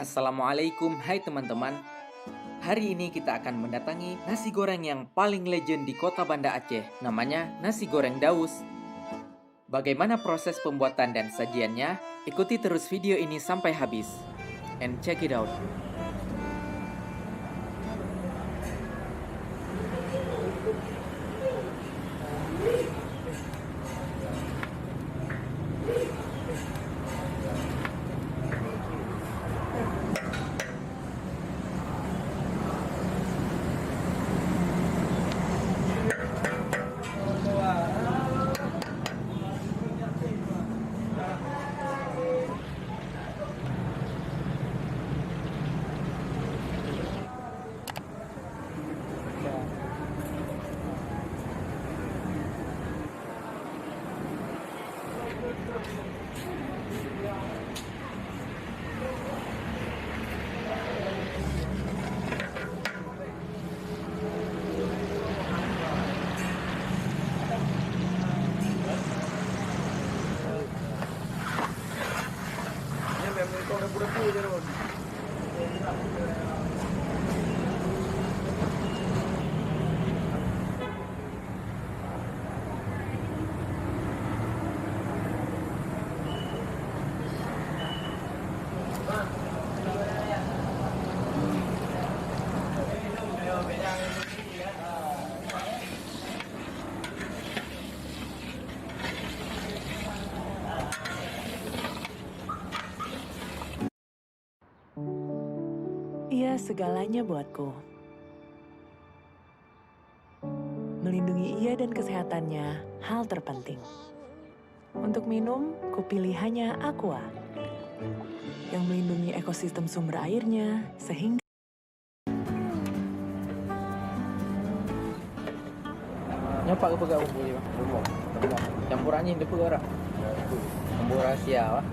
Assalamualaikum, hai teman-teman. Hari ini kita akan mendatangi nasi goreng yang paling legend di kota Banda Aceh. Namanya nasi goreng Daus. Bagaimana proses pembuatan dan sajiannya? Ikuti terus video ini sampai habis. And check it out. Ia segalanya buatku. Melindungi ia dan kesehatannya hal terpenting. Untuk minum, kupilih hanya Aqua yang melindungi ekosistem sumber airnya sehingga Nyopak ke pegawai bumbu ni, campurannya ini pegawai orang. Bumbu rahasia, wah.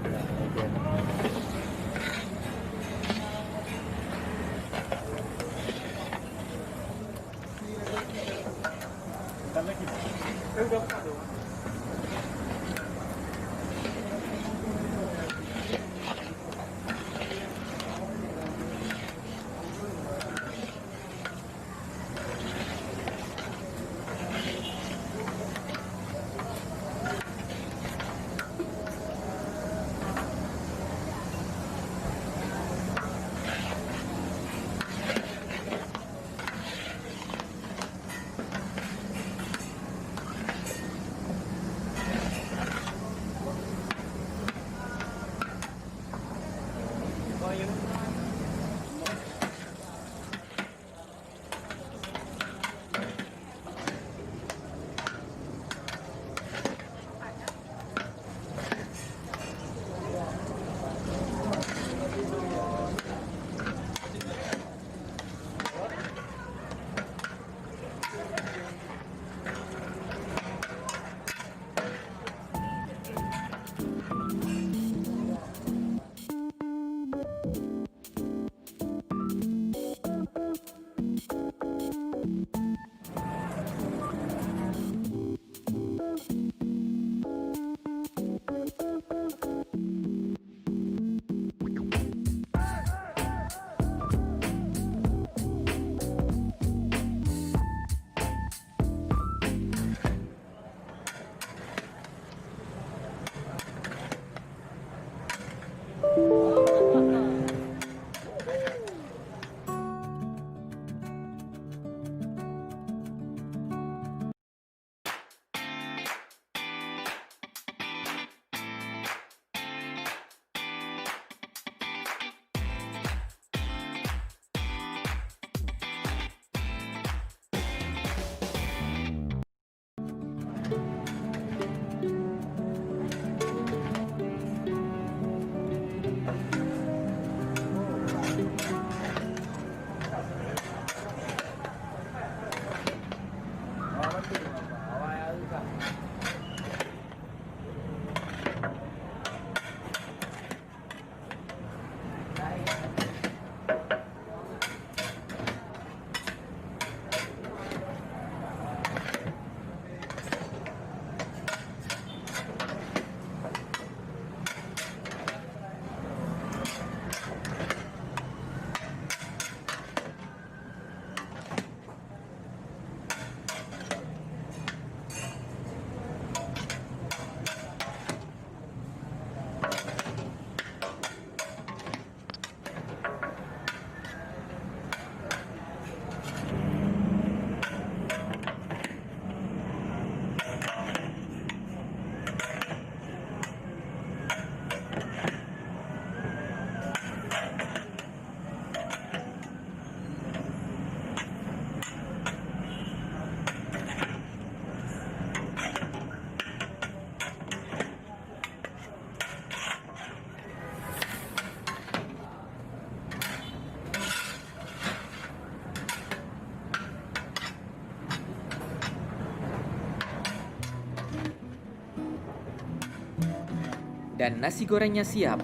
dan nasi gorengnya siap.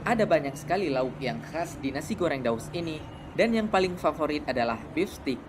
Ada banyak sekali lauk yang khas di nasi goreng Daus ini, dan yang paling favorit adalah beef stick.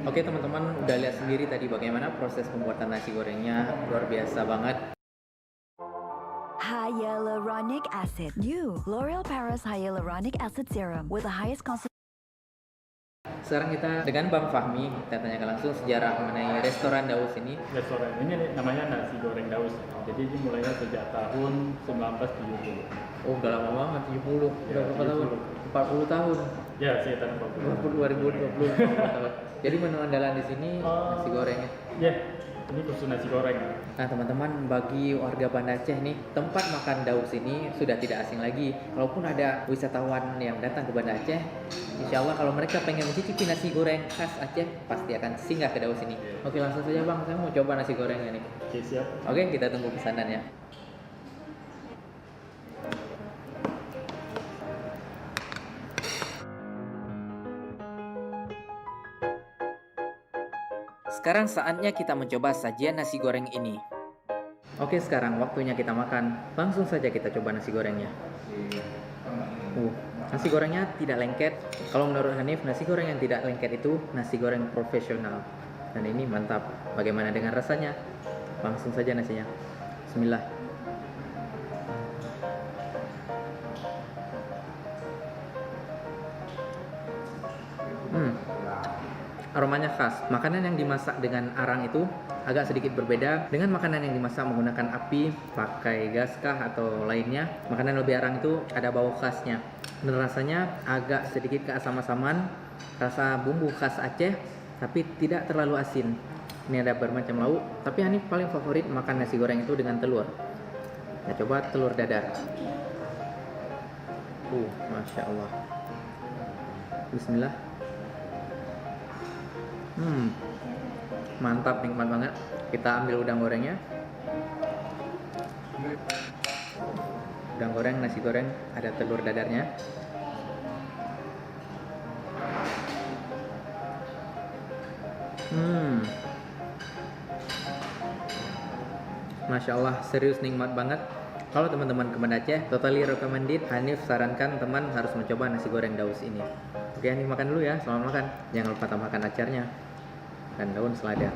Oke teman-teman, udah lihat sendiri tadi bagaimana proses pembuatan nasi gorengnya, luar biasa banget. Hyaluronic acid. New L'Oreal Paris Hyaluronic Acid Serum with the highest concentration. Sekarang kita dengan Bang Fahmi, kita tanyakan langsung sejarah mengenai restoran Daus ini. Restoran ini namanya nasi goreng Daus. Jadi ini mulainya sejak tahun 1970. Oh, udah lama banget, 70. Udah berapa tahun? 40 tahun. Ya, sekitar 40. 2020. Jadi menu andalan di sini nasi gorengnya. Ya, ini khusus nasi goreng. Nah teman-teman, bagi warga Banda Aceh nih, tempat makan Daus ini sudah tidak asing lagi. Kalaupun ada wisatawan yang datang ke Banda Aceh, insya Allah kalau mereka pengen mencicipi nasi goreng khas Aceh, pasti akan singgah ke Daus ini. Oke, langsung saja Bang, saya mau coba nasi gorengnya nih. Oke, siap. Oke, kita tunggu pesanannya. Sekarang saatnya kita mencoba sajian nasi goreng ini. Oke, sekarang waktunya kita makan. Langsung saja kita coba nasi gorengnya. Nasi gorengnya tidak lengket. Kalau menurut Hanif, nasi goreng yang tidak lengket itu nasi goreng profesional. Dan ini mantap. Bagaimana dengan rasanya? Langsung saja nasinya. Bismillah. Aromanya khas. Makanan yang dimasak dengan arang itu agak sedikit berbeda dengan makanan yang dimasak menggunakan api, pakai gas kah atau lainnya. Makanan lebih arang itu ada bau khasnya. Dan rasanya agak sedikit keasam-asaman, rasa bumbu khas Aceh, tapi tidak terlalu asin. Ini ada bermacam lauk, tapi Hanif paling favorit makan nasi goreng itu dengan telur. Kita coba telur dadar. Masya Allah. Bismillah. Mantap, nikmat banget. Kita ambil udang gorengnya. Udang goreng, nasi goreng, ada telur dadarnya. Masya Allah, serius nikmat banget. Kalau teman-teman ke Banda Aceh, totally recommended. Hanif sarankan teman harus mencoba nasi goreng Daus ini. Oke, Hanif makan dulu ya. Selamat makan. Jangan lupa tambahkan acarnya dan daun selada.